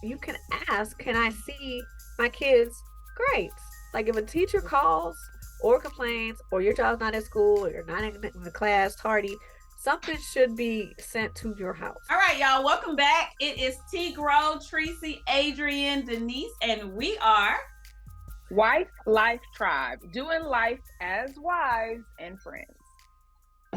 you can ask, can I see my kids' grades? Like if a teacher calls or complains, or your child's not at school, or you're not in the class tardy, something should be sent to your house. All right, y'all, welcome back. It is T. Grow, Tracy, Adrian, Denise, and we are Life Tribe, doing life as wives and friends.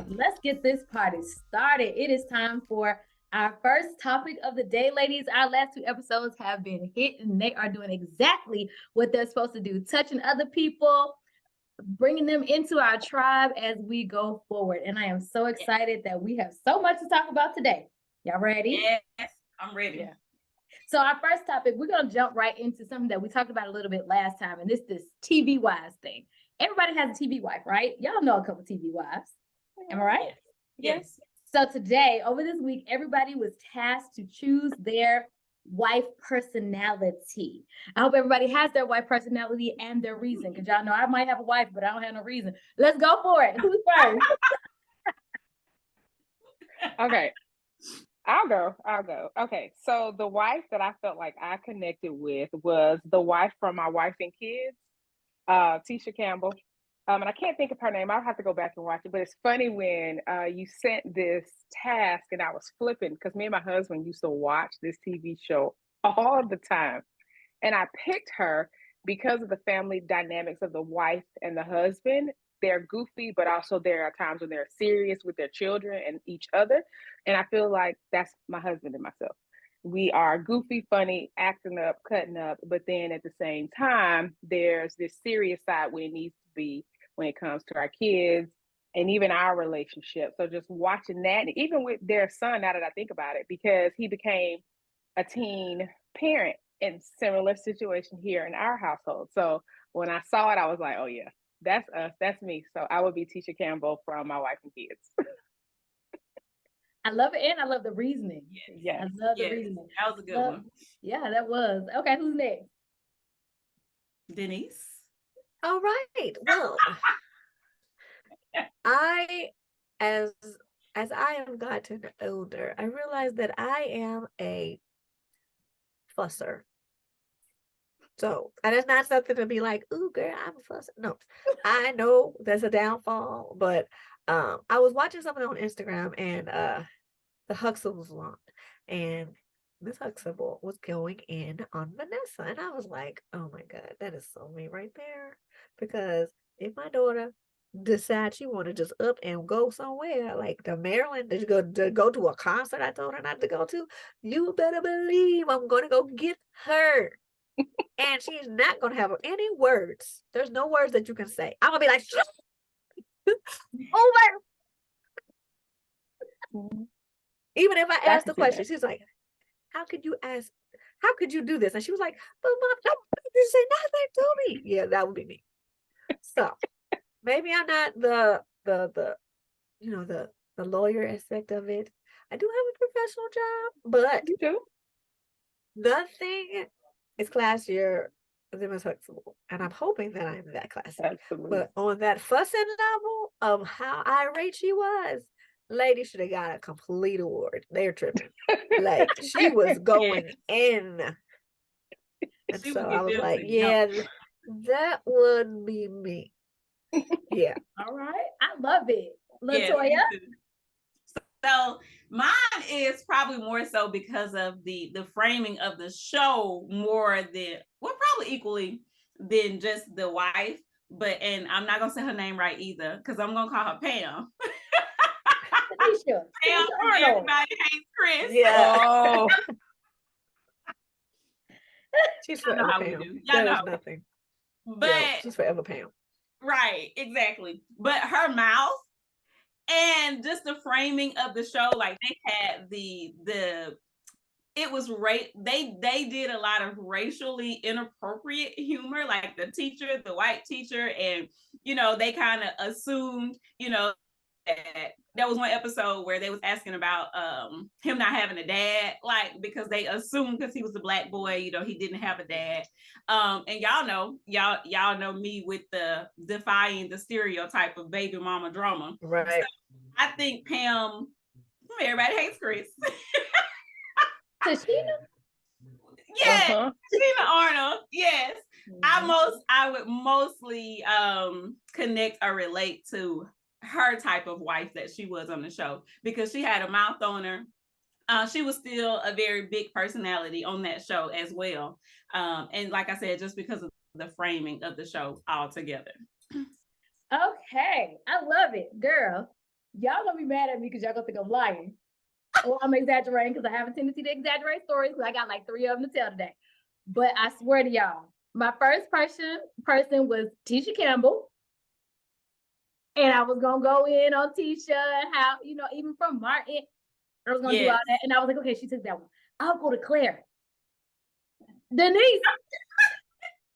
Let's get this party started. It is time for our first topic of the day, ladies. Our last 2 episodes have been hit, and they are doing exactly what they're supposed to do, touching other people, bringing them into our tribe as we go forward. And I am so excited that we have so much to talk about today. Y'all ready? Yes, I'm ready. Yeah. So our first topic, we're going to jump right into something that we talked about a little bit last time, and this TV wives thing. Everybody has a TV wife, right? Y'all know a couple TV wives. Am I right? Yes. So today, over this week, everybody was tasked to choose their wife personality. I hope everybody has their wife personality and their reason, because y'all know I might have a wife, but I don't have no reason. Let's go for it. Who's first? Okay. I'll go. Okay. So the wife that I felt like I connected with was the wife from My Wife and Kids, Tisha Campbell. And I can't think of her name. I'll have to go back and watch it. But it's funny when you sent this task and I was flipping, because me and my husband used to watch this TV show all the time. And I picked her because of the family dynamics of the wife and the husband. They're goofy, but also there are times when they're serious with their children and each other. And I feel like that's my husband and myself. We are goofy, funny, acting up, cutting up. But then at the same time, there's this serious side where it needs to be when it comes to our kids and even our relationship. So just watching that, and even with their son, now that I think about it, because he became a teen parent in similar situation here in our household. So when I saw it, I was like, oh yeah, that's us, that's me. So I would be Tisha Campbell from My Wife and Kids. I love it, and I love the reasoning. Yes. I love the reasoning. That was a good one. Yeah, that was. Okay, who's next? Denise. All right. Well, as I have gotten older, I realized that I am a fusser. So, and it's not something to be like, ooh, girl, I'm a fusser. No, I know that's a downfall, but I was watching something on Instagram, and the Huxtables was on, and Miss Huxtable was going in on Vanessa, and I was like, oh my God, that is so me right there. Because if my daughter decides she want to just up and go somewhere like to Maryland to go to a concert I told her not to go to, you better believe I'm going to go get her. And she's not going to have any words. There's no words that you can say. I'm going to be like, over. Even if I ask the question, she's like, how could you do this? And she was like, but Mom, don't you say nothing to me. Yeah, that would be me. So maybe I'm not the lawyer aspect of it. I do have a professional job, but You do? nothing is classier than Miss Huxtable. And I'm hoping that I'm that classy. Absolutely. But on that fussing level of how irate she was, lady should have got a complete award. They're tripping. Like she was going in. And so I was like, yeah, that would be me. Yeah. All right. I love it. LaToya? So mine is probably more so because of the framing of the show more than, well, probably equally than just the wife. But, and I'm not going to say her name right either, because I'm going to call her Pam. Tanisha. Pam from Everybody Hates Chris. Yeah. Oh. She's forever Pam. There's nothing. But yeah, she's forever Pam. Right, exactly. But her mouth and just the framing of the show, like they had it was they did a lot of racially inappropriate humor, like the teacher, the white teacher, and they kind of assumed, that was one episode where they was asking about him not having a dad, like because they assumed because he was a black boy, he didn't have a dad. And y'all know me with the defying the stereotype of baby mama drama. Right. So I think Pam, Everybody Hates Chris. Tashina? Yes, Uh-huh. Tina Arnold. Yes. I would mostly connect or relate to her type of wife that she was on the show because she had a mouth on her. She was still a very big personality on that show as well. And like I said, just because of the framing of the show altogether. Okay, I love it, girl. Y'all gonna be mad at me because y'all gonna think I'm lying. Or I'm exaggerating because I have a tendency to exaggerate stories. I got like 3 of them to tell today. But I swear to y'all, my first person was Tisha Campbell. And I was gonna go in on Tisha and how, even from Martin, I was gonna do all that. And I was like, okay, she took that one. I'll go to Claire. Denise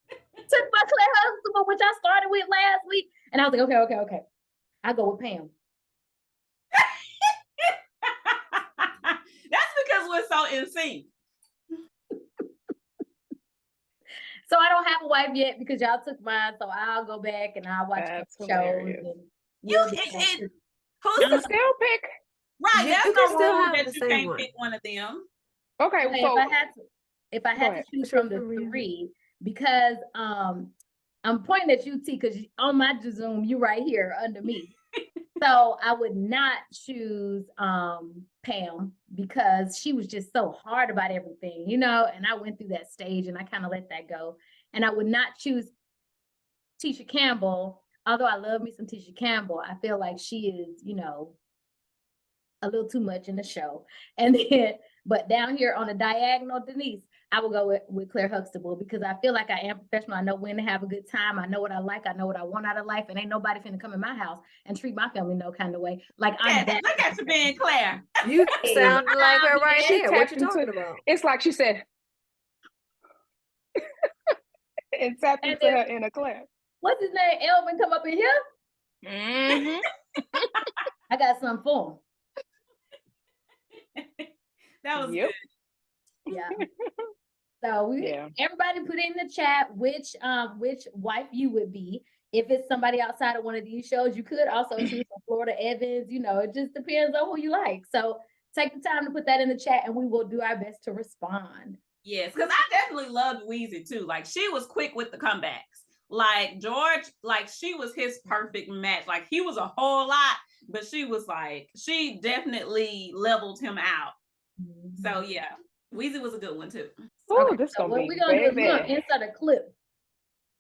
took my Claire Huxtable, which I started with last week. And I was like, okay. I go with Pam. That's because we're so in sync. So I don't have a wife yet because y'all took mine. So I'll go back and I'll watch shows. And who's the still pick? Right, you that's can no still rule have that the you same can't one. pick one of them. Okay, so if I had to choose from the 3, because I'm pointing at you, T, because on my Zoom, you right here under me. So I would not choose Pam because she was just so hard about everything, and I went through that stage and I kind of let that go. And I would not choose Tisha Campbell, although I love me some Tisha Campbell. I feel like she is, a little too much in the show. And then, but down here on the diagonal, Denise, I will go with Claire Huxtable because I feel like I am professional. I know when to have a good time. I know what I like. I know what I want out of life. And ain't nobody finna come in my house and treat my family no kind of way. Like I'm that. Look at you being Claire. You sound like her right there. What you talking about? It's like she said, and tapped into her inner Claire. What's his name? Elvin come up in here? Mm-hmm. I got something for him. That was good. Yeah. So everybody put in the chat which wife you would be. If it's somebody outside of one of these shows, you could also choose from Florida Evans. It just depends on who you like. So take the time to put that in the chat and we will do our best to respond. Yes, because I definitely loved Weezy too. Like she was quick with the comebacks. Like George, like she was his perfect match. Like he was a whole lot, but she was like, she definitely leveled him out. Mm-hmm. So yeah, Weezy was a good one too. Oh, this so what we're gonna do is we're gonna insert a clip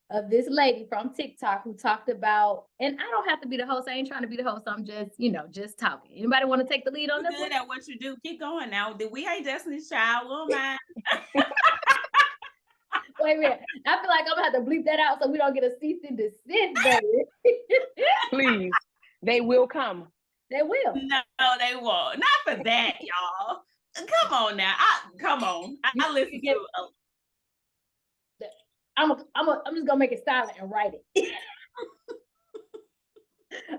of this lady from TikTok who talked about, and I don't have to be the host. I ain't trying to be the host. I'm just, just talking. Anybody want to take the lead on this? Good at what you do. Keep going now. We ain't Destiny's Child. We'll mind. Wait a minute. I feel like I'm gonna have to bleep that out so we don't get a cease and desist, baby. Please. They will come. They will. No, they won't. Not for that, y'all. Come on now. Come on. I listen to I'm just gonna make it silent and write it.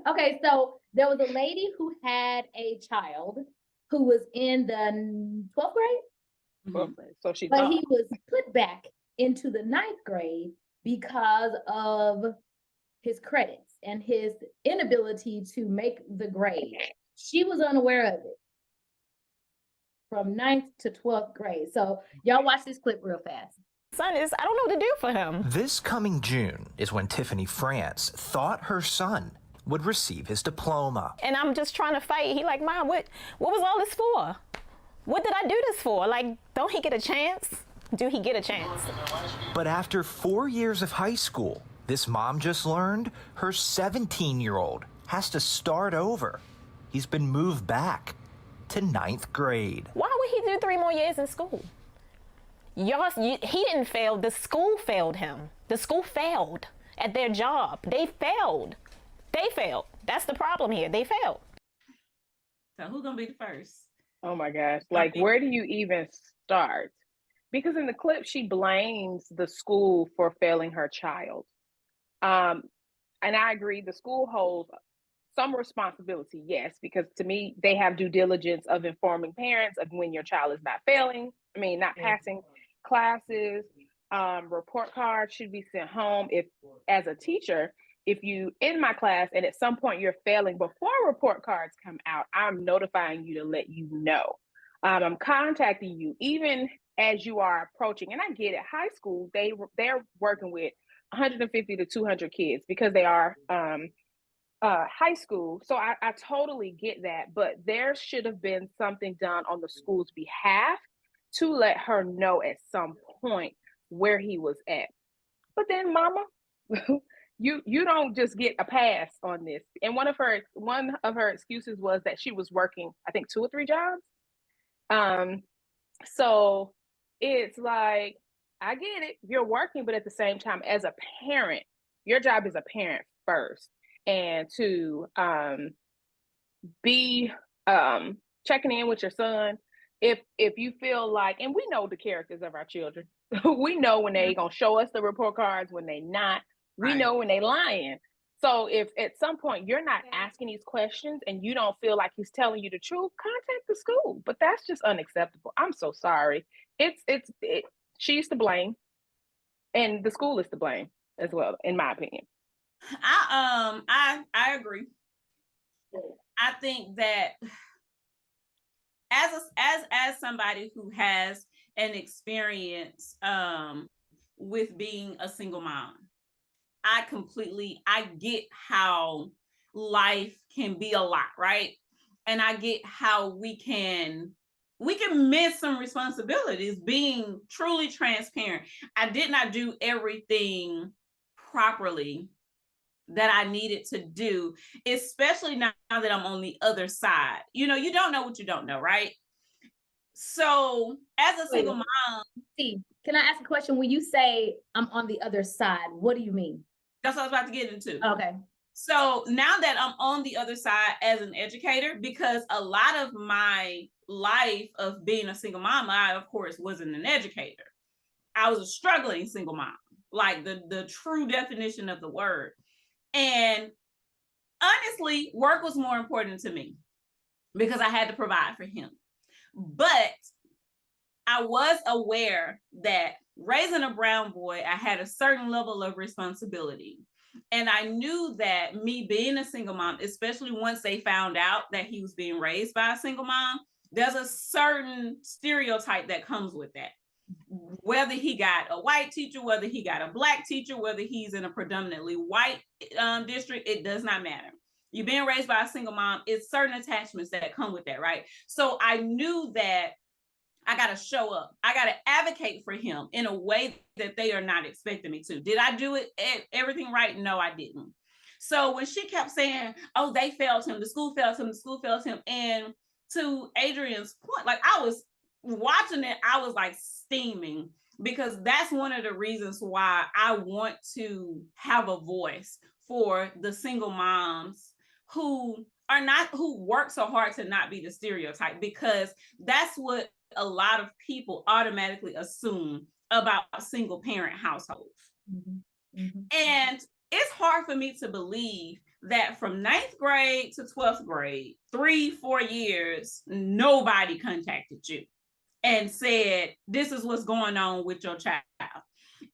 Okay, so there was a lady who had a child who was in the 12th grade. Mm-hmm. So he was put back into the 9th grade because of his credits and his inability to make the grade. She was unaware of it from 9th to 12th grade. So y'all watch this clip real fast. Son is, I don't know what to do for him. This coming June is when Tiffany France thought her son would receive his diploma. And I'm just trying to fight. He like, Mom, what was all this for? What did I do this for? Like, don't he get a chance? Do he get a chance? But after 4 years of high school, this mom just learned her 17-year-old has to start over. He's been moved back to 9th grade. Why would he do 3 more years in school? He didn't fail. The school failed him. The school failed at their job. They failed. That's the problem here. They failed. So who's going to be the first? Oh my gosh. Like, where do you even start? Because in the clip, she blames the school for failing her child. And I agree, the school holds some responsibility, yes, because to me, they have due diligence of informing parents of when your child is not passing classes. Report cards should be sent home. If, as a teacher, if you in my class and at some point you're failing before report cards come out, I'm notifying you to let you know. I'm contacting you, even as you are approaching, and I get it, high school, they're working with 150 to 200 kids because they are high school. So I totally get that, but there should have been something done on the school's behalf to let her know at some point where he was at. But then, mama, you don't just get a pass on this. And one of her excuses was that she was working, I think, 2 or 3 jobs. So it's like, I get it, you're working, but at the same time, as a parent, your job as a parent first, and to be checking in with your son. If you feel like, and we know the characters of our children, we know when they gonna show us the report cards, when they not, we Right. know when they lying. So if at some point you're not asking these questions and you don't feel like he's telling you the truth, contact the school. But that's just unacceptable. I'm so sorry. She's to blame, and the school is to blame as well, in my opinion. I agree. I think that as somebody who has an experience with being a single mom, I get how life can be a lot, right? And I get how we can miss some responsibilities, being truly transparent. I did not do everything properly that I needed to do, especially now that I'm on the other side. You know, you don't know what you don't know, right? So as a single mom, See, can I ask a question? When you say I'm on the other side, what do you mean? that's what I was about to get into. Okay. So now that I'm on the other side as an educator, because a lot of my life of being a single mom, I, of course, wasn't an educator. I was a struggling single mom, like the true definition of the word. And honestly, work was more important to me because I had to provide for him. But I was aware that raising a brown boy, I had a certain level of responsibility. And I knew that me being a single mom, especially once they found out that he was being raised by a single mom, there's a certain stereotype that comes with that. Whether he got a white teacher, whether he got a black teacher, whether he's in a predominantly white district, it does not matter. You're being raised by a single mom, it's certain attachments that come with that, right? So I knew that I got to show up. I got to advocate for him in a way that they are not expecting me to. Did I do it everything right? No, I didn't. So when she kept saying, oh, they failed him, the school failed him, the school failed him. And to Adrian's point, like I was watching it, I was like steaming, because that's one of the reasons why I want to have a voice for the single moms who work so hard to not be the stereotype, because that's what a lot of people automatically assume about single parent households. Mm-hmm. Mm-hmm. And it's hard for me to believe that from 9th grade to 12th grade, 3-4 years, nobody contacted you and said, this is what's going on with your child.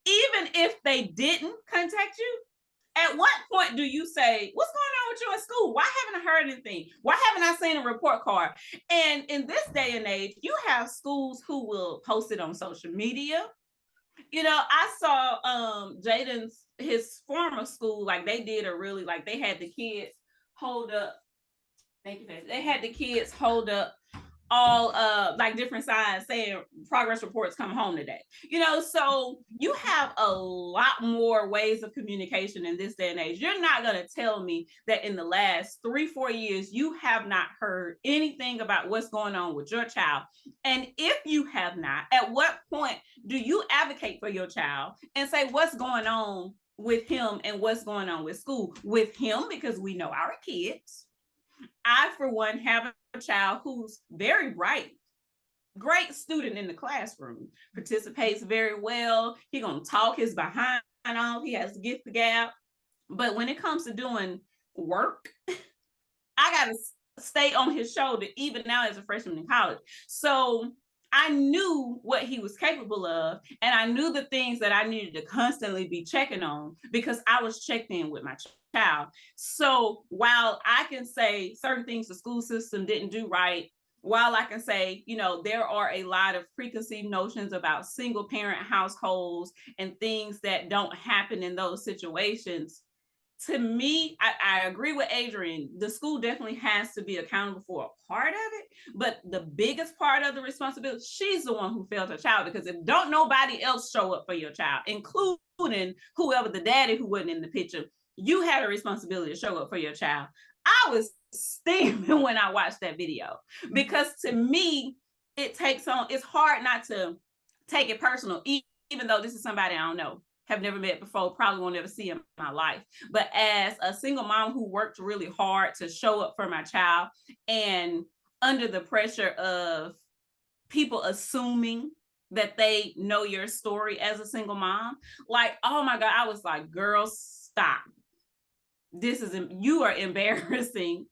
Even if they didn't contact you, at what point do you say, what's going on with you in school? Why haven't I heard anything? Why haven't I seen a report card? And in this day and age, you have schools who will post it on social media. You know, I saw Jaden's, his former school, like they did a really, like they had the kids hold up. Thank you. They had the kids hold up all like different signs saying progress reports come home today. You know, so you have a lot more ways of communication in this day and age. You're not going to tell me that in the last 3-4 years you have not heard anything about what's going on with your child. And if you have not, at what point do you advocate for your child and say what's going on with him and what's going on with school with him? Because we know our kids. I, for one, have a child who's very bright, great student in the classroom, participates very well. He's going to talk his behind off. He has to get the gap. But when it comes to doing work, I got to stay on his shoulder, even now as a freshman in college. So I knew what he was capable of, and I knew the things that I needed to constantly be checking on, because I was checked in with my child. So while I can say certain things the school system didn't do right, while I can say, there are a lot of preconceived notions about single parent households and things that don't happen in those situations, to me, I agree with Adrian. The school definitely has to be accountable for a part of it, but the biggest part of the responsibility, she's the one who failed her child, because if don't nobody else show up for your child, including whoever the daddy who wasn't in the picture, you had a responsibility to show up for your child. I was steaming when I watched that video, because to me, it's hard not to take it personal, even though this is somebody I don't know, have never met before, probably won't ever see in my life. But as a single mom who worked really hard to show up for my child, and under the pressure of people assuming that they know your story as a single mom, like, oh my God, I was like, girl, stop. You are embarrassing.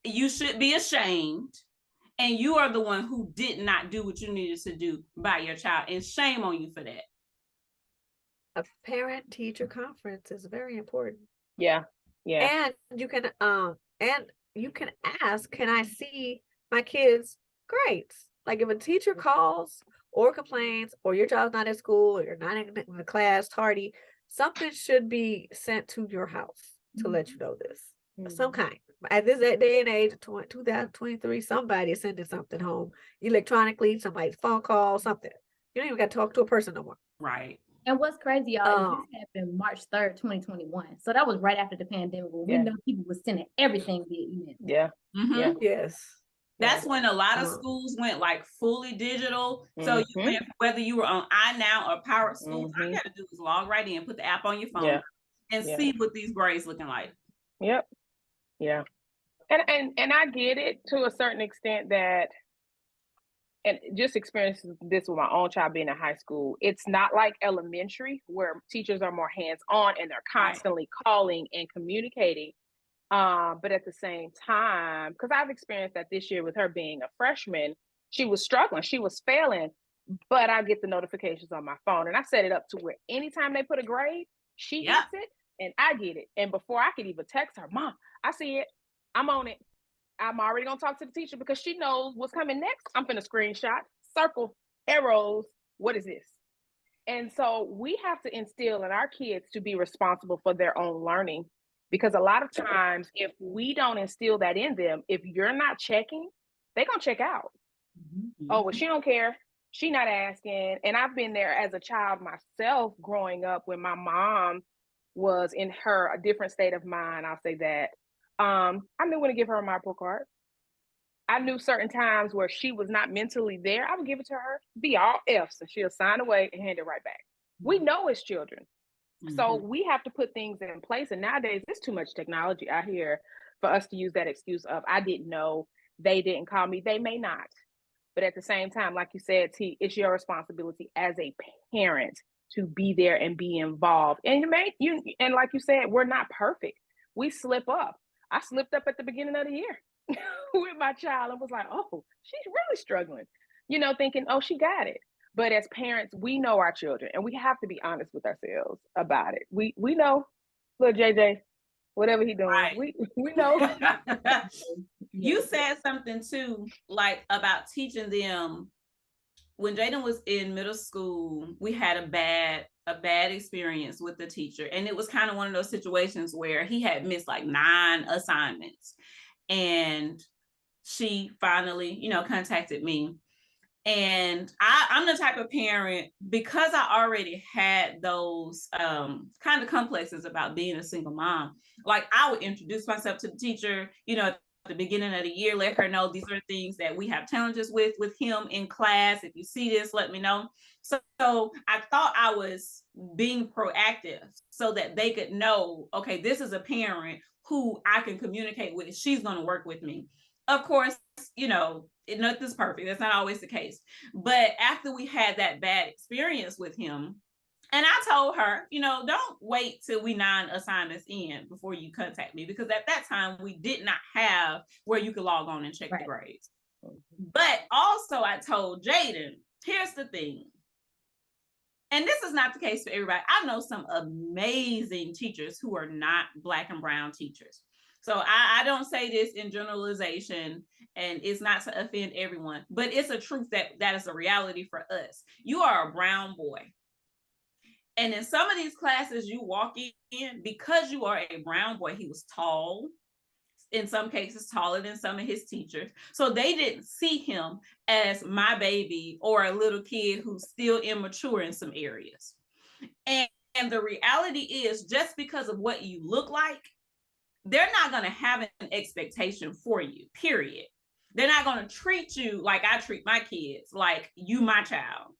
You should be ashamed. And you are the one who did not do what you needed to do by your child. And shame on you for that. A parent-teacher conference is very important. Yeah. And you can ask, can I see my kids' grades? Like, if a teacher calls or complains, or your child's not at school, or you're not in the class tardy, something should be sent to your house to let you know this. Some kind. At this day and age, 2023, somebody is sending something home electronically, somebody's phone call, something. You don't even got to talk to a person no more. Right. And what's crazy, y'all, is this happened March 3rd, 2021. So that was right after the pandemic, when we know people were sending everything via email. Yeah. Mm-hmm. Yeah. Yes. That's when a lot of schools went like fully digital. So you went, whether you were on iNow or Power Schools, all you got to do is log right in, put the app on your phone, and see what these grades looking like. Yep. Yeah. And I get it to a certain extent, that, and just experiencing this with my own child being in high school, it's not like elementary where teachers are more hands-on and they're constantly calling and communicating. But at the same time, because I've experienced that this year with her being a freshman, she was struggling, she was failing, but I get the notifications on my phone, and I set it up to where anytime they put a grade, she gets it and I get it. And before I could even text her, Mom, I see it, I'm on it, I'm already gonna talk to the teacher, because she knows what's coming next. I'm gonna screenshot, circle, arrows, what is this? And so we have to instill in our kids to be responsible for their own learning. Because a lot of times, if we don't instill that in them, if you're not checking, they're going to check out. Mm-hmm. Oh, well, she don't care. She not asking. And I've been there as a child myself growing up when my mom was in a different state of mind. I'll say that. I knew when to give her my report card. I knew certain times where she was not mentally there, I would give it to her, be all F's, and she'll sign away and hand it right back. We know as children. So we have to put things in place. And nowadays, there's too much technology out here for us to use that excuse of, I didn't know, they didn't call me. They may not. But at the same time, like you said, T, it's your responsibility as a parent to be there and be involved. And and like you said, we're not perfect. We slip up. I slipped up at the beginning of the year with my child and was like, oh, she's really struggling, thinking, oh, she got it. But as parents, we know our children, and we have to be honest with ourselves about it. We know, little JJ, whatever he doing, we know. You said something too, like about teaching them. When Jaden was in middle school, we had a bad experience with the teacher, and it was kind of one of those situations where he had missed like 9 assignments, and she finally, contacted me. And I'm the type of parent, because I already had those kind of complexes about being a single mom, like I would introduce myself to the teacher, at the beginning of the year, let her know these are things that we have challenges with him in class. If you see this, let me know. So I thought I was being proactive so that they could know, okay, this is a parent who I can communicate with. She's going to work with me. Of course, nothing's perfect. That's not always the case. But after we had that bad experience with him, and I told her, don't wait till we 9 assignments in before you contact me, because at that time we did not have where you could log on and check the grades. But also I told Jaden, here's the thing. And this is not the case for everybody. I know some amazing teachers who are not Black and brown teachers. So I don't say this in generalization, and it's not to offend everyone, but it's a truth that is a reality for us. You are a brown boy. And in some of these classes you walk in, because you are a brown boy, he was tall, in some cases taller than some of his teachers. So they didn't see him as my baby or a little kid who's still immature in some areas. And the reality is, just because of what you look like, they're not going to have an expectation for you, period. They're not going to treat you like I treat my kids, like you my child.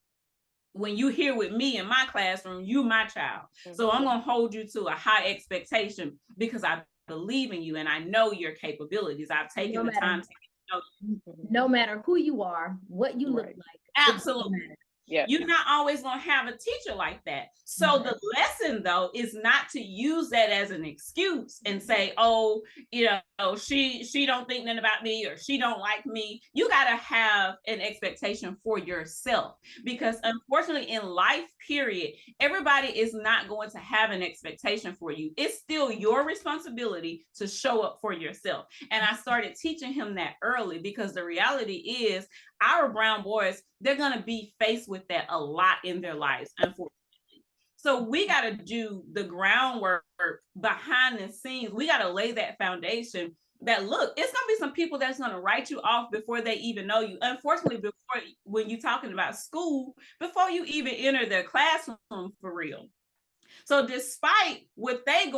When you here with me in my classroom, you my child. So I'm going to hold you to a high expectation because I believe in you and I know your capabilities. I've taken the time to know you. No matter who you are, what you look like. Absolutely. Yeah. You're not always going to have a teacher like that. So the lesson, though, is not to use that as an excuse and say, oh, you know, she don't think nothing about me, or she don't like me. You got to have an expectation for yourself, because unfortunately in life, period, everybody is not going to have an expectation for you. It's still your responsibility to show up for yourself. And I started teaching him that early, because the reality is, our brown boys, they're going to be faced with that a lot in their lives, unfortunately. So we got to do the groundwork behind the scenes. We got to lay that foundation that, look, it's going to be some people that's going to write you off before they even know you. Unfortunately, when you're talking about school, before you even enter their classroom for real. So despite what they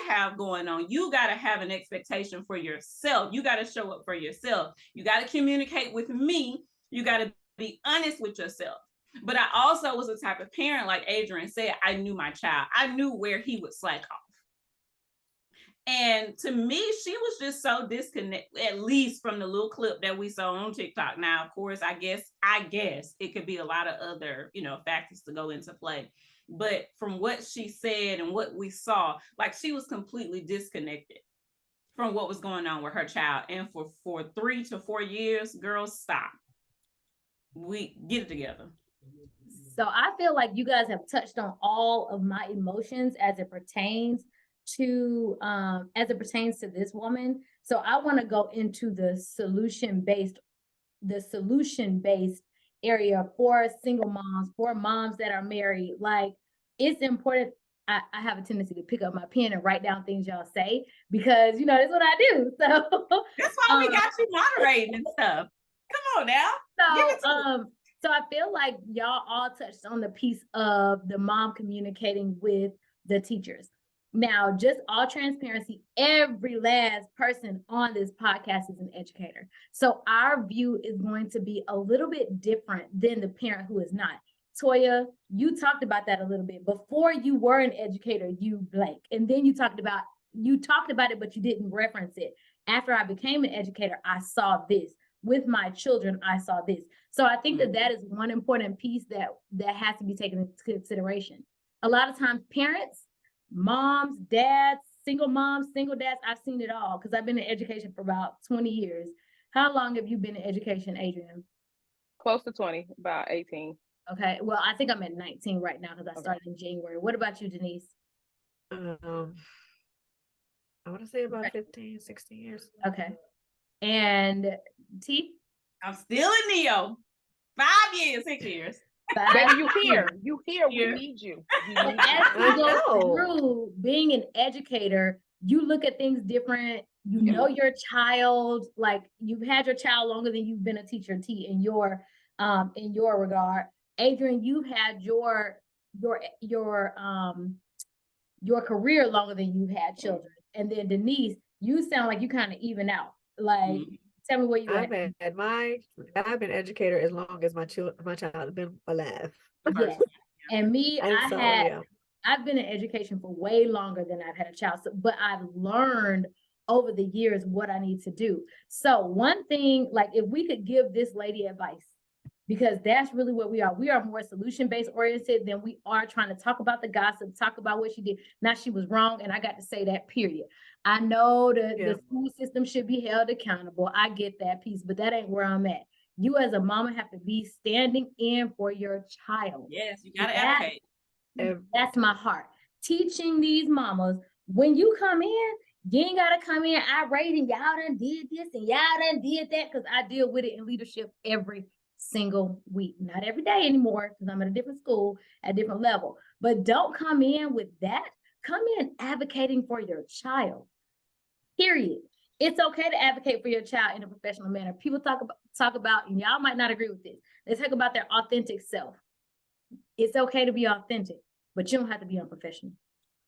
have going on, you got to have an expectation for yourself. You got to show up for yourself. You got to communicate with me. You got to be honest with yourself. But I also was the type of parent, like Adrian said, I knew my child. I knew where he would slack off. And to me, she was just so disconnected, at least from the little clip that we saw on TikTok. Now, of course, I guess it could be a lot of other, factors to go into play. But from what she said and what we saw, like, she was completely disconnected from what was going on with her child. And for 3 to 4 years, girls, stop. We get it together. So I feel like you guys have touched on all of my emotions as it pertains to this woman. So I want to go into the solution-based area for single moms, for moms that are married. Like, it's important. I have a tendency to pick up my pen and write down things y'all say, because that's what I do. So that's why we got you moderating and stuff. Come on now. So I feel like y'all all touched on the piece of the mom communicating with the teachers. Now, just all transparency, every last person on this podcast is an educator. So our view is going to be a little bit different than the parent who is not. Toya, you talked about that a little bit. Before you were an educator, you blank. And then you talked about it, but you didn't reference it. After I became an educator, I saw this. With my children, I saw this. So I think that is one important piece that has to be taken into consideration. A lot of times parents, moms, dads, single moms, single dads, I've seen it all, because I've been in education for about 20 years. How long have you been in education, Adrian? Close to 20, about 18. Okay, well, I think I'm at 19 right now, because I started in January. What about you, Denise? I want to say about 15, 16 years. Okay. And T? I'm still in Neo. 5 years, 6 years. Baby, you here. We need you. As you go through being an educator, you look at things different. You know your child, like, you've had your child longer than you've been a teacher, T, in your regard. Adrian, you've had your career longer than you've had children. And then Denise, you sound like you kind of even out. Like, tell me where you at. I've been educator as long as my child has been alive. Yes. And me, I've been in education for way longer than I've had a child. So, but I've learned over the years what I need to do. So one thing, like, if we could give this lady advice, because that's really what we are. We are more solution-based oriented than we are trying to talk about the gossip, talk about what she did. Now, she was wrong, and I got to say that, period. I know the school system should be held accountable. I get that piece, but that ain't where I'm at. You as a mama have to be standing in for your child. Yes, you got to advocate. That's my heart. Teaching these mamas, when you come in, You ain't gotta come in irate and y'all done did this and y'all done did that, because I deal with it in leadership every single week. Not every day anymore, because I'm at a different school, at a different level. But don't come in with that. Come in advocating for your child. Period. It's okay to advocate for your child in a professional manner. People talk about, and y'all might not agree with this, they talk about their authentic self. It's okay to be authentic, but you don't have to be unprofessional.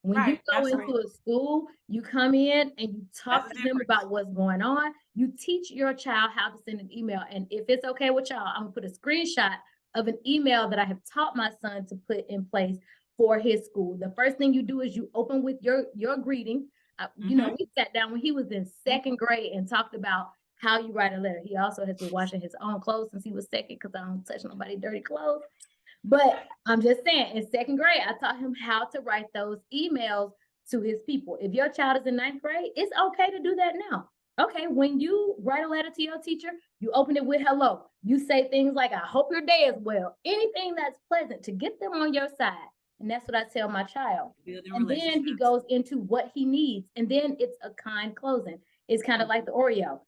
When you go into a school, you come in and you talk to them about what's going on. You teach your child how to send an email. And if it's okay with y'all, I'm gonna put a screenshot of an email that I have taught my son to put in place for his school. The first thing you do is you open with your greeting. You know, we sat down when he was in second grade and talked about how you write a letter. He also has been washing his own clothes since he was second, because I don't touch nobody's dirty clothes. But I'm just saying, in second grade, I taught him how to write those emails to his people. If your child is in ninth grade, it's okay to do that now. Okay, when you write a letter to your teacher, you open it with hello. You say things like, I hope your day is well. Anything that's pleasant to get them on your side. And that's what I tell my child. And then he goes into what he needs. And then it's a kind closing. It's kind of like the Oreo.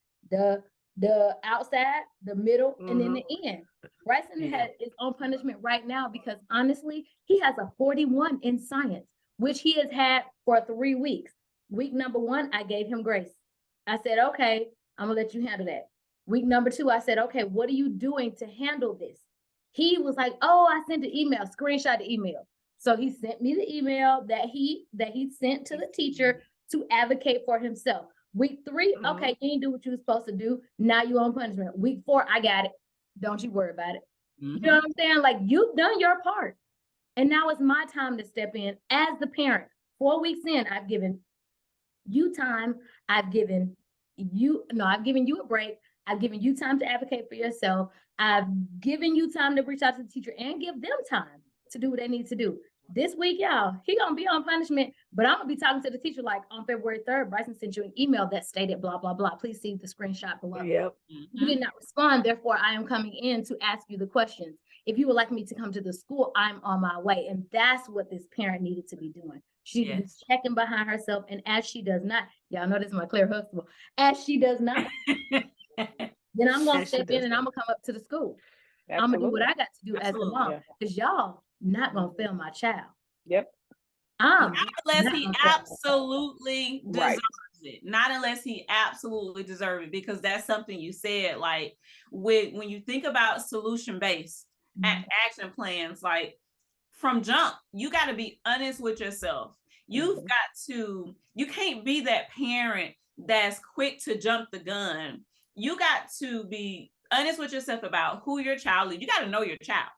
The outside, the middle, and then the end. Bryson has his own punishment right now because honestly, he has a 41 in science, which he has had for 3 weeks. Week number 1, I gave him grace. I said, okay, I'm gonna let you handle that. Week number 2, I said, okay, what are you doing to handle this? He was like, oh, I sent an email, screenshot the email. So he sent me the email that he sent to the teacher to advocate for himself. Week 3, okay, you didn't do what you were supposed to do. Now you're on punishment. Week 4, I got it. Don't you worry about it. You know what I'm saying? Like, you've done your part. And now it's my time to step in as the parent. 4 weeks in, I've given you time. I've given you a break. I've given you time to advocate for yourself. I've given you time to reach out to the teacher and give them time to do what they need to do. This week, y'all, he gonna be on punishment, but I'm gonna be talking to the teacher like, on February 3rd, Bryson sent you an email that stated blah, blah, blah. Please see the screenshot below. Yep. You did not respond, therefore I am coming in to ask you the questions. If you would like me to come to the school, I'm on my way. And that's what this parent needed to be doing. She was checking behind herself, and as she does not, y'all know this is my Claire Huxtable, as she does not, then I'm gonna step in and I'm gonna come up to the school. Absolutely. I'm gonna do what I got to do as a mom, because y'all not gonna fail my child. Yep. Not unless he absolutely deserves it. Not unless he absolutely deserves it, because that's something you said. Like, when you think about solution-based action plans, like from jump, you got to be honest with yourself. You can't be that parent that's quick to jump the gun. You got to be honest with yourself about who your child is. You got to know your child.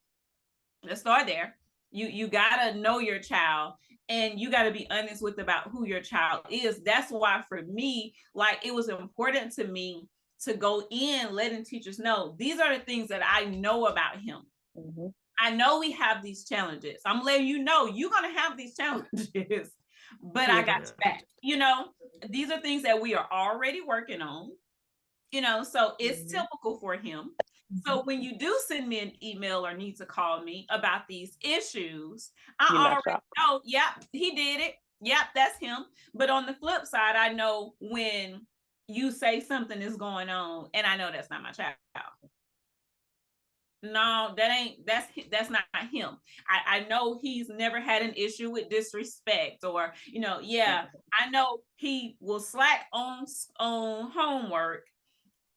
Let's start there. You gotta know your child, and you gotta be honest about who your child is. That's why for me, like, it was important to me to go in letting teachers know these are the things that I know about him. I know we have these challenges. I'm letting you know you're gonna have these challenges, but I got you back. You know, these are things that we are already working on. You know, so it's typical for him. So when you do send me an email or need to call me about these issues, I already know, he did it. Yep, that's him. But on the flip side, I know when you say something is going on, and I know that's not my child. No, that's not him. I know he's never had an issue with disrespect, or, you know, I know he will slack on homework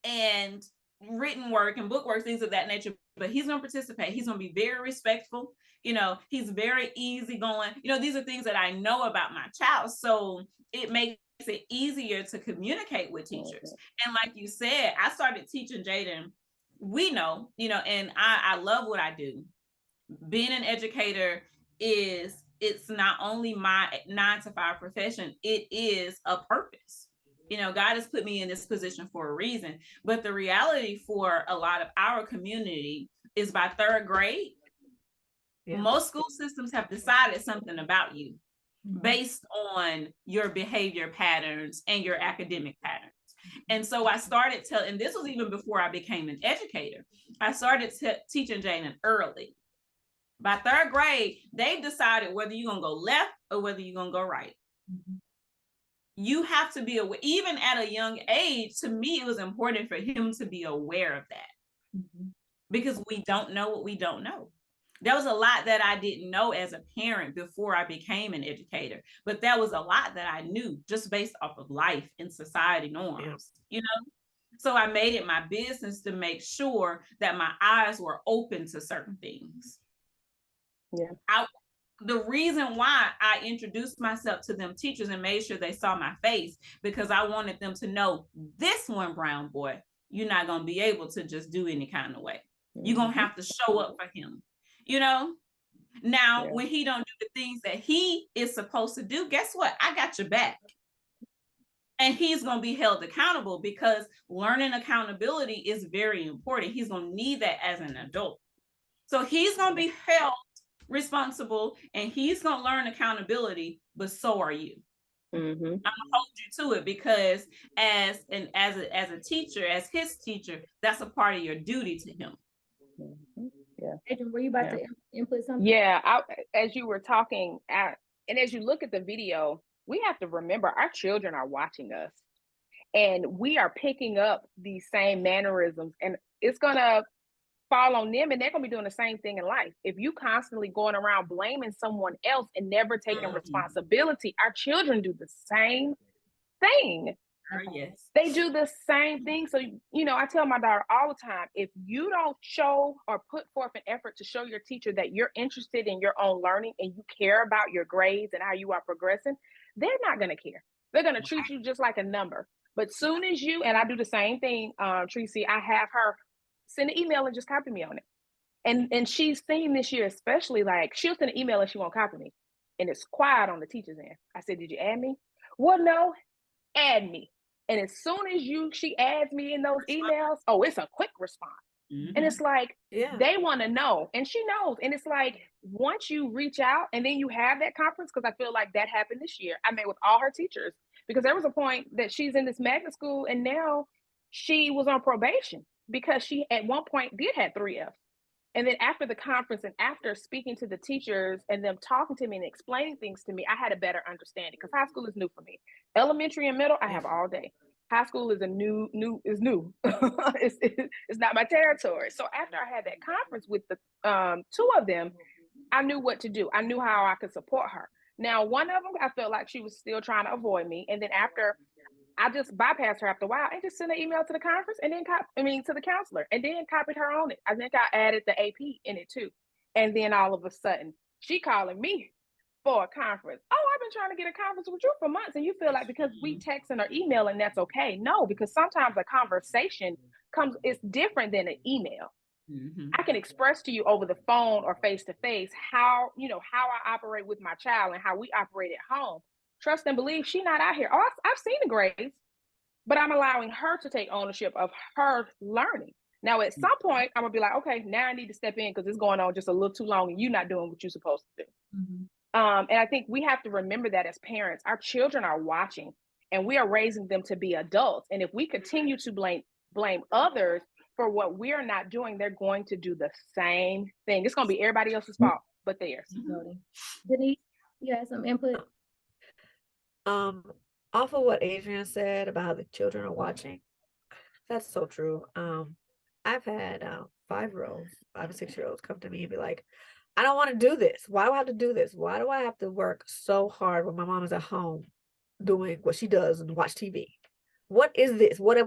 and written work and book work, things of that nature, but he's going to participate. He's going to be very respectful. You know, he's very easygoing. You know, these are things that I know about my child. So it makes it easier to communicate with teachers. And like you said, I started teaching Jaden. We know, you know, and I love what I do. Being an educator it's not only my 9-to-5 profession, it is a purpose. You know, God has put me in this position for a reason. But the reality for a lot of our community is by 3rd grade, most school systems have decided something about you based on your behavior patterns and your academic patterns. And so I started and this was even before I became an educator, I started teaching Jaden early. By 3rd grade, they've decided whether you're going to go left or whether you're going to go right. you have to be aware, even at a young age. To me, it was important for him to be aware of that, because we don't know what we don't know. There was a lot that I didn't know as a parent before I became an educator, but there was a lot that I knew just based off of life and society norms, you know? So I made it my business to make sure that my eyes were open to certain things. The reason why I introduced myself to them teachers and made sure they saw my face, because I wanted them to know, this one brown boy, you're not going to be able to just do any kind of way. You're going to have to show up for him, you know? Now, when he don't do the things that he is supposed to do, guess what? I got your back. And he's going to be held accountable, because learning accountability is very important. He's going to need that as an adult. So he's going to be held responsible, and he's going to learn accountability, but so are you. I'm going to hold you to it, because as a teacher, as his teacher, that's a part of your duty to him. Adrian, were you about to input something? As you were talking, and as you look at the video, we have to remember our children are watching us, and we are picking up these same mannerisms, and it's going to fall on them, and they're going to be doing the same thing in life. If you constantly going around blaming someone else and never taking responsibility, our children do the same thing. Yes. They do the same thing. So, I tell my daughter all the time, if you don't show or put forth an effort to show your teacher that you're interested in your own learning and you care about your grades and how you are progressing, they're not going to care. They're going to treat you just like a number. But soon as you, and I do the same thing, Tracy, I have her send an email and just copy me on it. And she's seen this year, especially, like, she'll send an email and she won't copy me. And it's quiet on the teacher's end. I said, did you add me? Well, no, add me. And as soon as she adds me in those emails, it's a quick response. And it's like, they want to know. And she knows. And it's like, once you reach out and then you have that conference, because I feel like that happened this year. I met with all her teachers, because there was a point that she's in this magnet school, and now she was on probation because she at one point did have 3 Fs. And then after the conference and after speaking to the teachers and them talking to me and explaining things to me, I had a better understanding, because high school is new for me. Elementary and middle, I have all day. High school is new. It's not my territory. So after I had that conference with the 2 of them, I knew what to do. I knew how I could support her. Now, one of them, I felt like she was still trying to avoid me. And then after, I just bypassed her after a while and just sent an email to the conference and then to the counselor, and then copied her on it. I think I added the AP in it too. And then all of a sudden, she calling me for a conference. Oh, I've been trying to get a conference with you for months. And you feel like because we texting or emailing, that's okay. No, because sometimes a conversation it's different than an email. I can express to you over the phone or face to face how I operate with my child and how we operate at home. Trust and believe, she's not out here. Oh, I've seen the grades, but I'm allowing her to take ownership of her learning. Now, at some point, I'm gonna be like, okay, now I need to step in because it's going on just a little too long and you're not doing what you're supposed to do. And I think we have to remember that as parents, our children are watching and we are raising them to be adults. And if we continue to blame others for what we're not doing, they're going to do the same thing. It's gonna be everybody else's fault but theirs. Denise, you have some input? Off of what Adrian said about the children are watching, that's so true. I've had 5-year-olds, 5 and 6-year-olds come to me and be like, I don't want to do this. Why do I have to do this? Why do I have to work so hard when my mom is at home doing what she does and watch TV? What is this? What I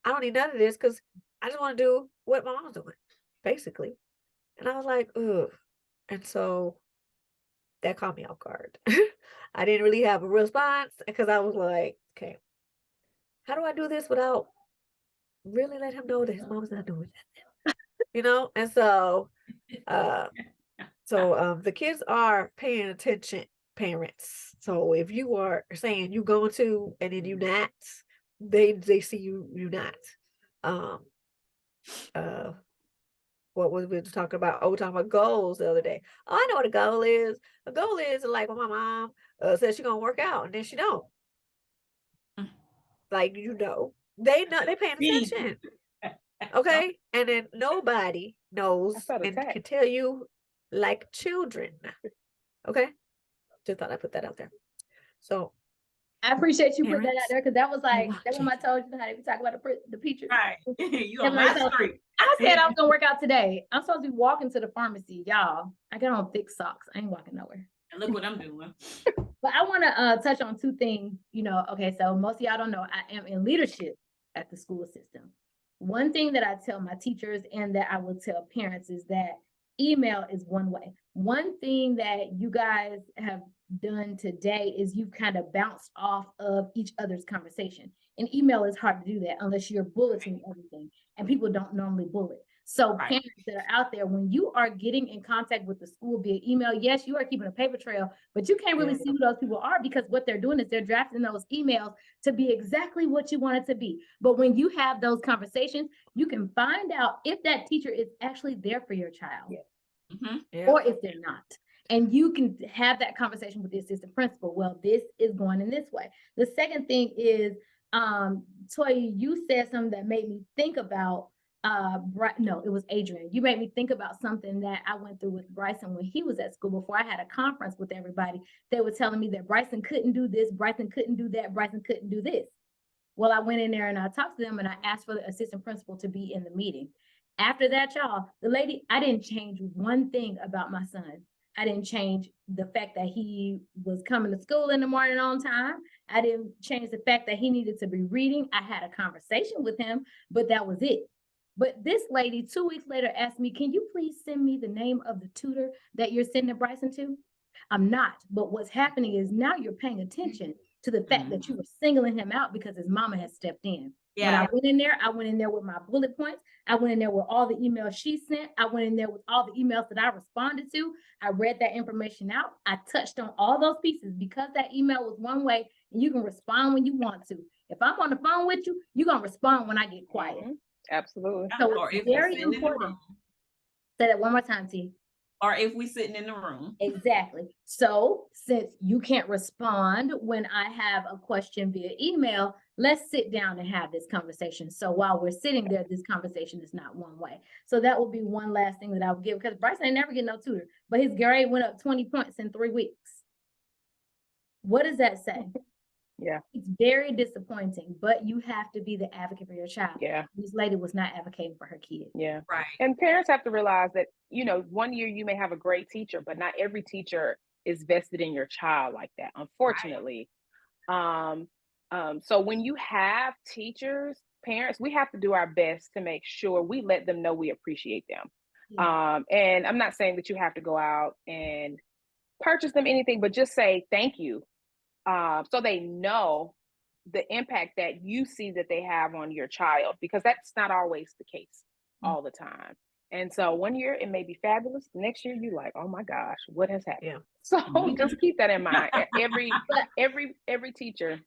don't need none of this because I just want to do what my mom's doing, basically. And I was like, ugh. And so that caught me off guard. I didn't really have a response because I was like, okay, how do I do this without really let him know that his mom's not doing that? And so the kids are paying attention, parents. So if you are saying you going to and then you not, they see you not. What was we talking about? Oh, we're talking about goals the other day. Oh, I know what a goal is. A goal is like when my mom says she's gonna work out and then she don't. Like, they paying attention. Okay, and then nobody knows and can tell you like children. Okay, just thought I'd put that out there. So I appreciate you putting that out Parents there because that was like, that watching. when I told you how they talk about the teachers. Right. You That's on what I my told you. street. I said I was gonna work out today. I'm supposed to be walking to the pharmacy, y'all. I got on thick socks. I ain't walking nowhere. And look what I'm doing. But I want to touch on two things. You know, okay, so most of y'all don't know I am in leadership at the school system. One thing that I tell my teachers and that I will tell parents is that email is one way. One thing that you guys have done today is you've kind of bounced off of each other's conversation. And email is hard to do that unless you're bulleting everything, and people don't normally bullet. So Right. parents that are out there, when you are getting in contact with the school via email, yes, you are keeping a paper trail, but you can't really Yeah. see who those people are because what they're doing is they're drafting those emails to be exactly what you want it to be. But when you have those conversations, you can find out if that teacher is actually there for your child. Mhm. Yeah. Or if they're not. And you can have that conversation with the assistant principal. Well, this is going in this way. The second thing is, Toya, you said something that made me think about, no, it was Adrian. You made me think about something that I went through with Bryson when he was at school. Before I had a conference with everybody, they were telling me that Bryson couldn't do this, Bryson couldn't do that, Bryson couldn't do this. Well, I went in there and I talked to them and I asked for the assistant principal to be in the meeting. After that, y'all, the lady, I didn't change one thing about my son. I didn't change the fact that he was coming to school in the morning on time. I didn't change the fact that he needed to be reading. I had a conversation with him, but that was it. But this lady 2 weeks later asked me, can you please send me the name of the tutor that you're sending Bryson to? I'm not, but what's happening is now you're paying attention to the fact that you were singling him out because his mama has stepped in. When I went in there with my bullet points. I went in there with all the emails she sent. I went in there with all the emails that I responded to. I read that information out. I touched on all those pieces because that email was one way and you can respond when you want to. If I'm on the phone with you, you're going to respond when I get quiet. Absolutely. So Or it's if we're very sitting in the important. room. Say that one more time, T. Or if we sitting in the room. Exactly. So since you can't respond when I have a question via email, let's sit down and have this conversation. So while we're sitting there, this conversation is not one way. So that will be one last thing that I would give, because Bryson ain't never get no tutor, but his grade went up 20 points in 3 weeks. What does that say? Yeah. It's very disappointing, but you have to be the advocate for your child. Yeah. This lady was not advocating for her kid. Yeah. Right. And parents have to realize that, you know, one year you may have a great teacher, but not every teacher is vested in your child like that, unfortunately. So when you have teachers, parents, we have to do our best to make sure we let them know we appreciate them. Yeah. And I'm not saying that you have to go out and purchase them anything, but just say thank you. So they know the impact that you see that they have on your child, because that's not always the case all the time. And so one year it may be fabulous. The next year you like, oh my gosh, what has happened? Yeah. So just keep that in mind. Every teacher.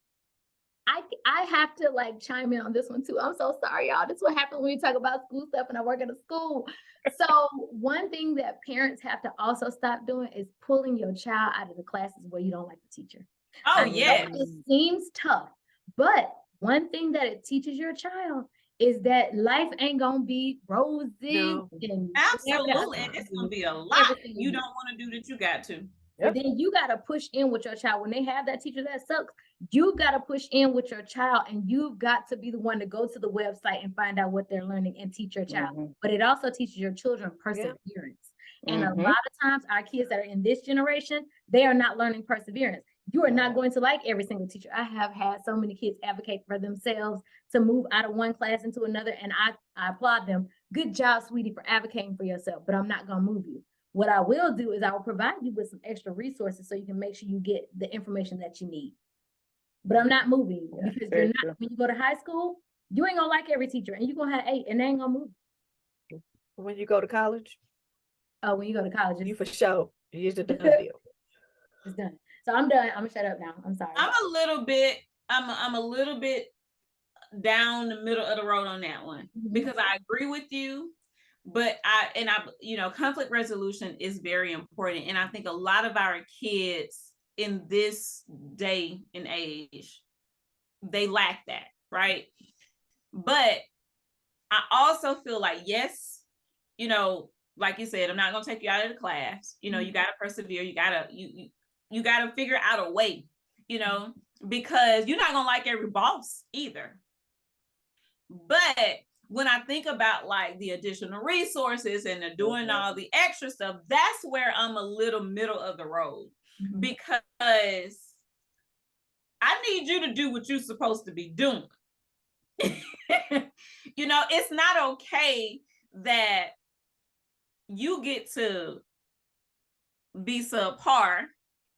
I have to like chime in on this one too. I'm so sorry, y'all. This is what happens when you talk about school stuff and I work at a school. So one thing that parents have to also stop doing is pulling your child out of the classes where you don't like the teacher. Oh, I know yes. it seems tough, but one thing that it teaches your child is that life ain't gonna be roses and Absolutely. And it's gonna be a lot you don't want to do that you got to. But then you got to push in with your child. When they have that teacher that sucks, you got to push in with your child, and you've got to be the one to go to the website and find out what they're learning and teach your child. But it also teaches your children perseverance. And a lot of times our kids that are in this generation, they are not learning perseverance. You are not going to like every single teacher. I have had so many kids advocate for themselves to move out of one class into another, and I applaud them. Good job, sweetie, for advocating for yourself, but I'm not going to move you. What I will do is I will provide you with some extra resources so you can make sure you get the information that you need. But I'm not moving you because you're not, when you go to high school, you ain't gonna like every teacher and you're gonna have 8 and they ain't gonna move. When you go to college? Oh, when you go to college, you for sure. It's a done deal. It's done. So I'm done. I'm gonna shut up now. I'm sorry. I'm a little bit down the middle of the road on that one because I agree with you. But conflict resolution is very important. And I think a lot of our kids in this day and age, they lack that, right? But I also feel like, yes, like you said, I'm not going to take you out of the class. You got to persevere. You got to figure out a way. you know, because you're not gonna like every boss either. But when I think about like the additional resources and the doing all the extra stuff, that's where I'm a little middle of the road, because I need you to do what you're supposed to be doing. You know, it's not okay that you get to be subpar.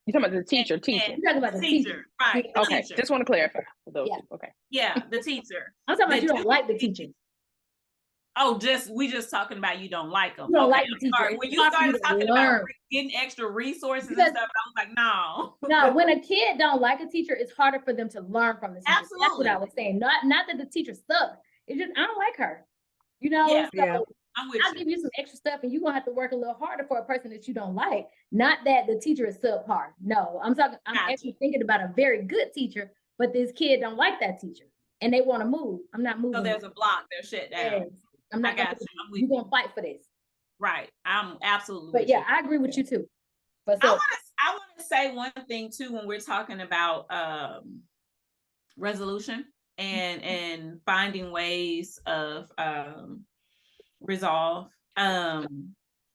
You're talking about the teacher. You're talking about the teacher. Right. The Okay. teacher. Just want to clarify for those. Yeah. Okay. Yeah, the teacher. I'm talking about you don't like the teacher. Oh, we just talking about you don't like them. You don't Okay, like the teacher. sorry. When you started talking about getting extra resources and stuff, I was like, no. No, when a kid don't like a teacher, it's harder for them to learn from the teacher. Absolutely. That's what I was saying. Not that the teacher sucks. It's just I don't like her. You know, Yeah. so I'm with I'll you. give you some extra stuff and you're gonna have to work a little harder for a person that you don't like. Not that the teacher is subpar. No, I'm actually thinking about a very good teacher, but this kid don't like that teacher and they want to move. I'm not moving. So there's a block, they're shut down. Yes. I'm not gonna, you're gonna fight for this. Right. I'm absolutely but yeah, I agree with you too. But so I want to say one thing too when we're talking about resolution and finding ways of resolve,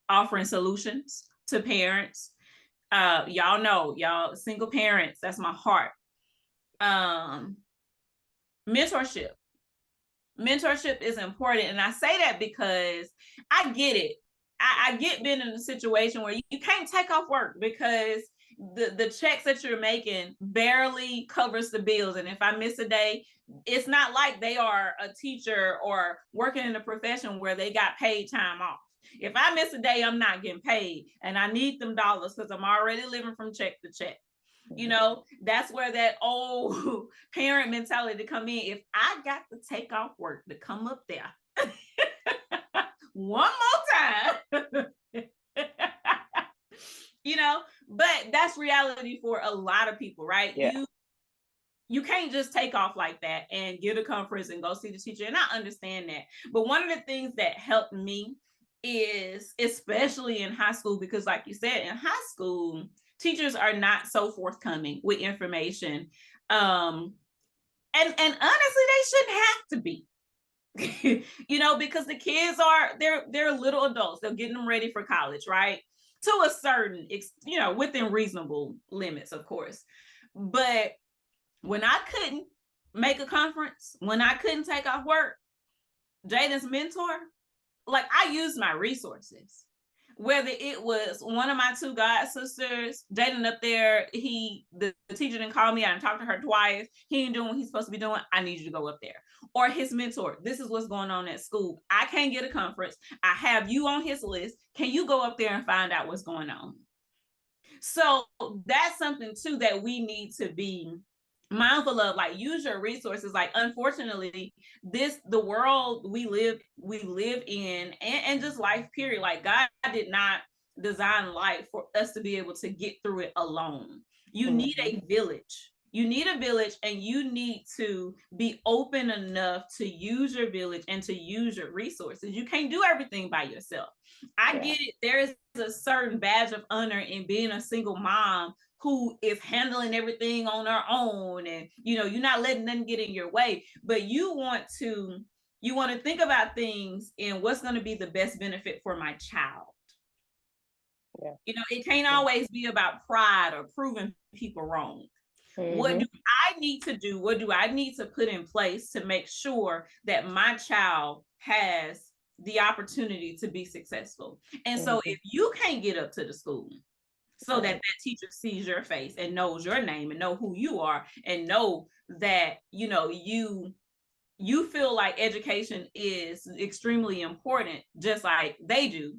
offering solutions to parents. Y'all know, y'all single parents, that's my heart. Mentorship is important, and I say that because I get it. I get being in a situation where you can't take off work because the checks that you're making barely covers the bills, and if I miss a day, it's not like they are a teacher or working in a profession where they got paid time off. If I miss a day, I'm not getting paid, and I need them dollars because I'm already living from check to check. You know, that's where that old parent mentality to come in. If I got to take off work to come up there one more time, you know, but that's reality for a lot of people, right? Yeah. You can't just take off like that and get a conference and go see the teacher. And I understand that. But one of the things that helped me is, especially in high school, because like you said, in high school, teachers are not so forthcoming with information. And honestly, they shouldn't have to be. You know, because the kids they're little adults. They're getting them ready for college, right? To a certain, you know, within reasonable limits, of course. But when I couldn't make a conference, when I couldn't take off work, Jaden's mentor, like I used my resources. Whether it was one of my two god sisters, Jaden up there, the teacher didn't call me, I didn't talk to her twice, he ain't doing what he's supposed to be doing, I need you to go up there. Or his mentor, this is what's going on at school, I can't get a conference, I have you on his list, can you go up there and find out what's going on? So that's something too that we need to be mindful of, like use your resources. Like unfortunately, the world we live in and just life period, like God did not design life for us to be able to get through it alone. You need a village. You need a village, and you need to be open enough to use your village and to use your resources. You can't do everything by yourself. I get it. There is a certain badge of honor in being a single mom who is handling everything on her own, and you know, you're not letting them get in your way, but you want to think about things and what's going to be the best benefit for my child. You know, it can't always be about pride or proving people wrong. What do I need to do? What do I need to put in place to make sure that my child has the opportunity to be successful? And so if you can't get up to the school so that teacher sees your face and knows your name and know who you are and know that, you know, you feel like education is extremely important, just like they do,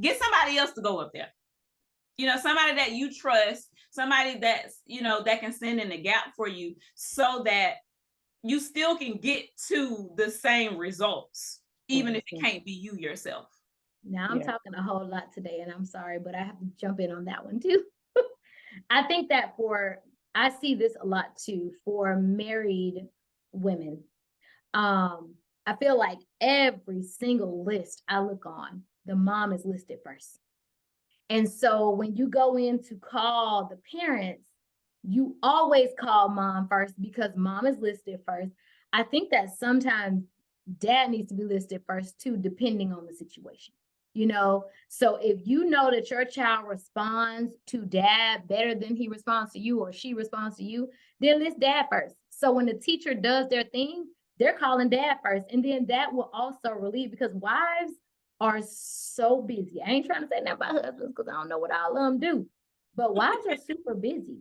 get somebody else to go up there. You know, somebody that you trust, somebody that's, you know, that can stand in the gap for you so that you still can get to the same results, even if it can't be you yourself. Now I'm talking a whole lot today, and I'm sorry, but I have to jump in on that one too. I think that I see this a lot too for married women. I feel like every single list I look on, the mom is listed first. And so when you go in to call the parents, you always call mom first because mom is listed first. I think that sometimes dad needs to be listed first too, depending on the situation. So if you know that your child responds to dad better than he responds to you or she responds to you, then list dad first. So when the teacher does their thing, they're calling dad first. And then that will also relieve, because wives are so busy. I ain't trying to say that about husbands because I don't know what all of them do, but wives are super busy.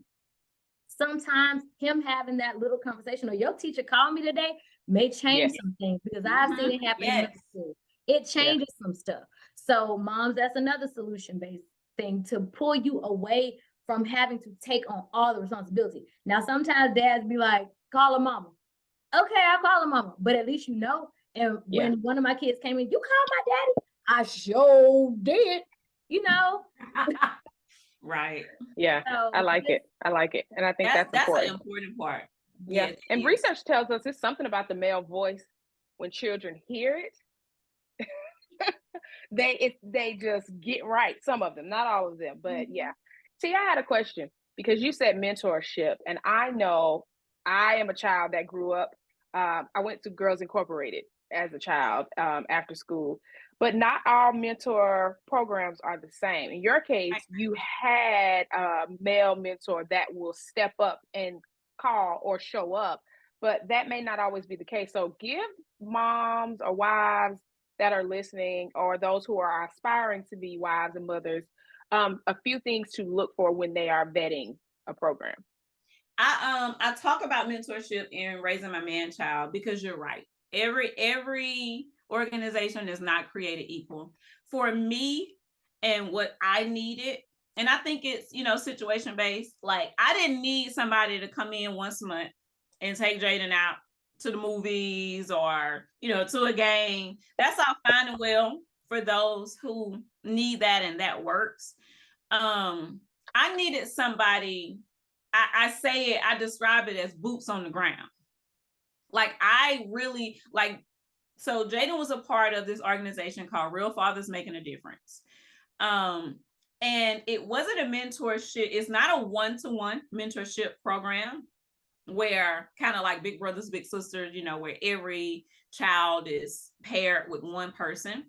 Sometimes him having that little conversation or your teacher called me today may change some things, because I've seen it happen in middle school. It changes some stuff. So moms, that's another solution-based thing to pull you away from having to take on all the responsibility. Now, sometimes dads be like, call a mama. Okay, I'll call a mama, but at least you know. And when one of my kids came in, you called my daddy? I sure did, Right. Yeah, So, I like it. I like it. And I think that's important. An important part. Yeah. And research tells us it's something about the male voice. When children hear it, they just get right. Some of them, not all of them, but yeah. See, I had a question, because you said mentorship, and I know I am a child that grew up. I went to Girls Incorporated as a child after school, but not all mentor programs are the same. In your case, you had a male mentor that will step up and call or show up, but that may not always be the case. So give moms or wives that are listening, or those who are aspiring to be wives and mothers, a few things to look for when they are vetting a program. I talk about mentorship in Raising My Man Child, because you're right. Every organization is not created equal. For me and what I needed, and I think it's, situation based. Like, I didn't need somebody to come in once a month and take Jaden out to the movies or, to a game. That's all fine and well for those who need that and that works. I needed somebody, I describe it as boots on the ground. Like, I really, so Jaden was a part of this organization called Real Fathers Making a Difference. And it wasn't a mentorship. It's not a one-to-one mentorship program where kind of like Big Brothers, Big Sisters, where every child is paired with one person.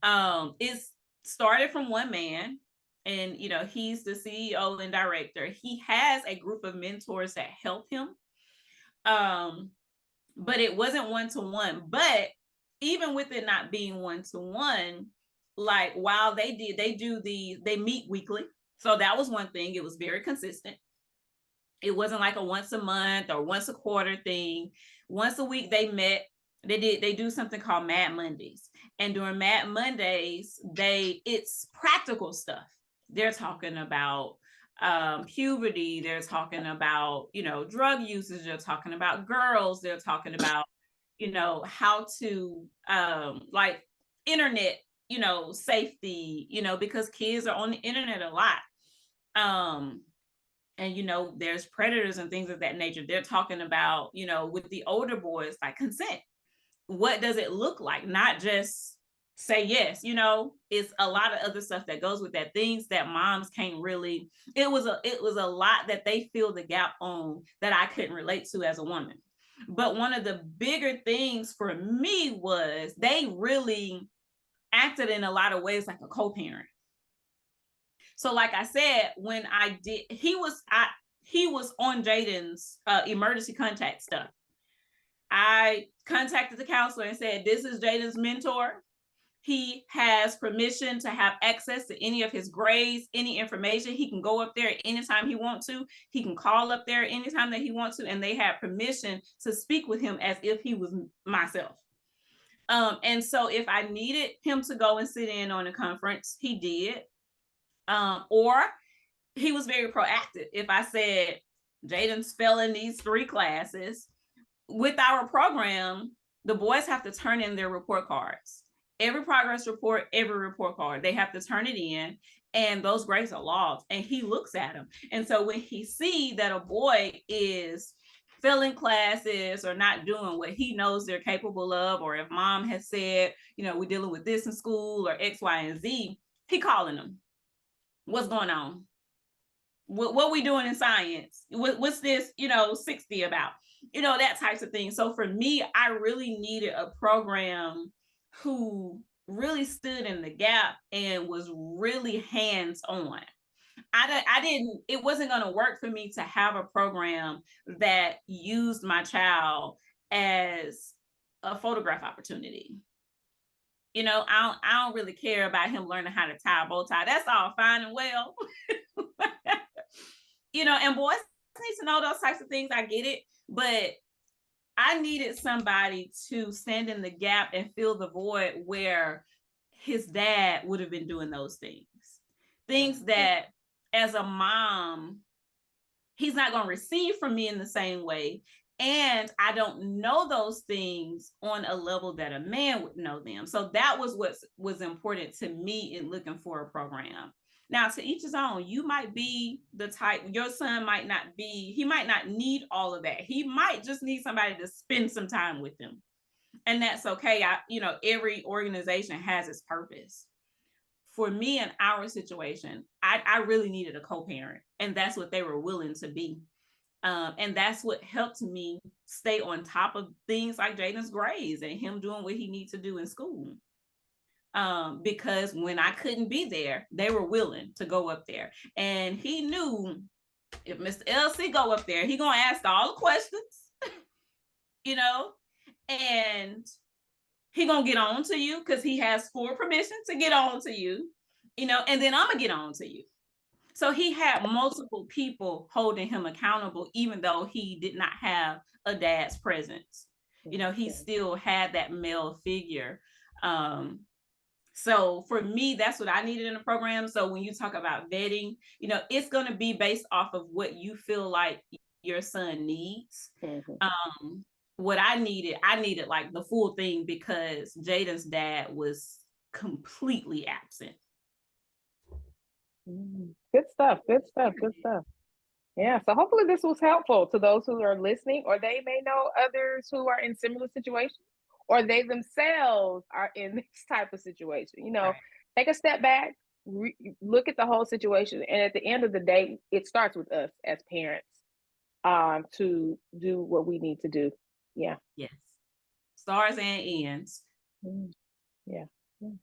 It's started from one man, and, he's the CEO and director. He has a group of mentors that help him. But it wasn't one-to-one. But even with it not being one-to-one, like, while they meet weekly. So that was one thing. It was very consistent. It wasn't like a once a month or once a quarter thing. Once a week they met. They do something called Mad Mondays. And during Mad Mondays, it's practical stuff. They're talking about puberty. They're talking about, drug usage. They're talking about girls. They're talking about, how to like internet, safety, because kids are on the internet a lot. And, there's predators and things of that nature. They're talking about, with the older boys, like consent. What does it look like? Not just say yes, it's a lot of other stuff that goes with that. Things that moms can't really, it was a lot that they fill the gap on that I couldn't relate to as a woman. But one of the bigger things for me was they really acted in a lot of ways like a co-parent. So like I said, when I did, he was on Jaden's emergency contact stuff. I contacted the counselor and said, this is Jaden's mentor. He has permission to have access to any of his grades, any information. He can go up there anytime he wants to. He can call up there anytime that he wants to. And they have permission to speak with him as if he was myself. And so if I needed him to go and sit in on a conference, he did. Or he was very proactive. If I said, Jaden's failing these 3 classes, with our program, the boys have to turn in their report cards. Every progress report, every report card, they have to turn it in, and those grades are logged, and he looks at them. And so when he sees that a boy is failing classes or not doing what he knows they're capable of, or if mom has said, we're dealing with this in school or X, Y, and Z, he calling them. What's going on? what we doing in science? What's this, 60 about? That types of thing. So for me, I really needed a program who really stood in the gap and was really hands-on. It wasn't going to work for me to have a program that used my child as a photograph opportunity. I don't really care about him learning how to tie a bow tie. That's all fine and well. And boys need to know those types of things. I get it. But I needed somebody to stand in the gap and fill the void where his dad would have been doing those things. Things that as a mom, he's not going to receive from me in the same way. And I don't know those things on a level that a man would know them. So that was what was important to me in looking for a program. Now, to each his own. You might be the type, your son might not need all of that. He might just need somebody to spend some time with him. And that's okay. Every organization has its purpose. For me, in our situation, I really needed a co-parent, and that's what they were willing to be. And that's what helped me stay on top of things like Jaden's grades and him doing what he needs to do in school. Because when I couldn't be there, they were willing to go up there. And he knew if Mr. LC go up there, he gonna ask all the questions, and he gonna get on to you because he has full permission to get on to you, and then I'm gonna get on to you. So he had multiple people holding him accountable, even though he did not have a dad's presence. He still had that male figure. So for me, that's what I needed in a program. So when you talk about vetting, it's going to be based off of what you feel like your son needs. Mm-hmm. What I needed like the full thing because Jaden's dad was completely absent. Good stuff. Yeah. So hopefully this was helpful to those who are listening, or they may know others who are in similar situations, or they themselves are in this type of situation. Right. Take a step back, look at the whole situation. And at the end of the day, it starts with us as parents to do what we need to do. Yeah. Yes. Stars and ends. Yeah.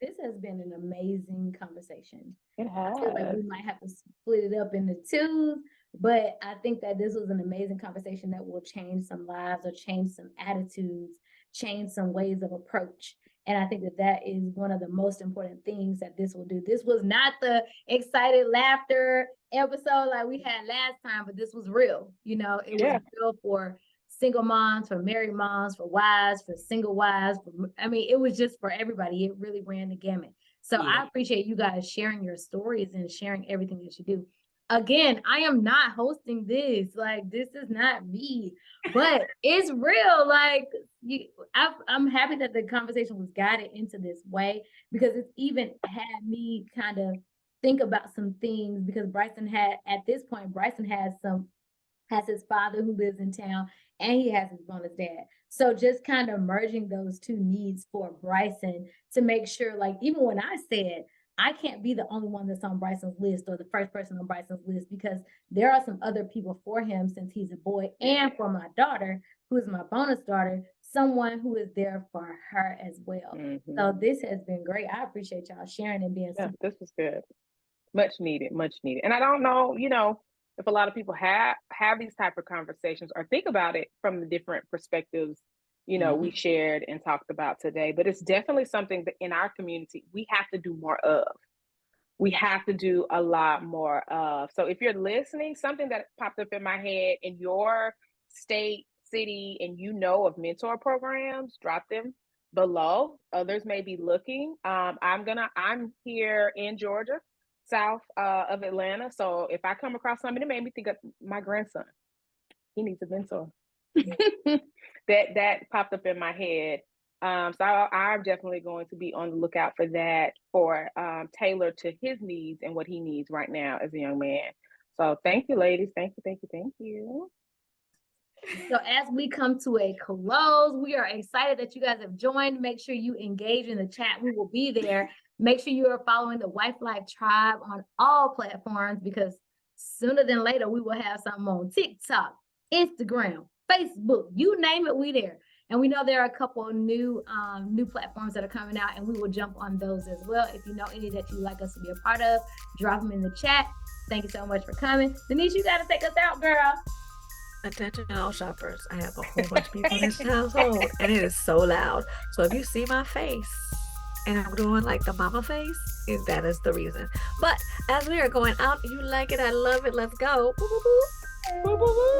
This has been an amazing conversation. It has. I feel like we might have to split it up into two, but I think that this was an amazing conversation that will change some lives or change some attitudes, change some ways of approach. And I think that is one of the most important things that this will do. This was not the excited laughter episode like we had last time, but this was real. It was real for single moms, for married moms, for wives, for single wives. It was just for everybody. It really ran the gamut. So I appreciate you guys sharing your stories and sharing everything that you do. Again, I am not hosting this. Like, this is not me, but it's real. Like, I'm happy that the conversation was guided into this way, because it's even had me kind of think about some things, because Bryson has his father who lives in town, and he has his bonus dad. So just kind of merging those two needs for Bryson to make sure, like, even when I said, I can't be the only one that's on Bryson's list or the first person on Bryson's list, because there are some other people for him since he's a boy, and for my daughter, who is my bonus daughter, someone who is there for her as well. Mm-hmm. So this has been great. I appreciate y'all sharing and being this was good. Much needed. And I don't know, if a lot of people have these type of conversations or think about it from the different perspectives, we shared and talked about today. But it's definitely something that in our community, we have to do more of. We have to do a lot more of. So if you're listening, something that popped up in my head in your state, city, and of mentor programs, drop them below. Others may be looking. I'm here in Georgia, south of Atlanta. So if I come across something, it made me think of my grandson. He needs a mentor. that popped up in my head. So I'm definitely going to be on the lookout for that, for tailored to his needs and what he needs right now as a young man. So thank you, ladies. Thank you. So as we come to a close, we are excited that you guys have joined. Make sure you engage in the chat. We will be there. Make sure you are following the Life Tribe on all platforms, because Sooner than later, we will have something on TikTok, Instagram, Facebook, you name it, we there. And we know there are a couple of new platforms that are coming out, and we will jump on those as well. If you know any that you'd like us to be a part of, drop them in the chat. Thank you so much for coming. Denise, you got to take us out, girl. Attention all shoppers. I have a whole bunch of people in this household, and it is so loud. So if you see my face and I'm doing like the mama face, that is the reason. But as we are going out, you like it, I love it, let's go. Woo, woo, woo. Woo, woo, woo.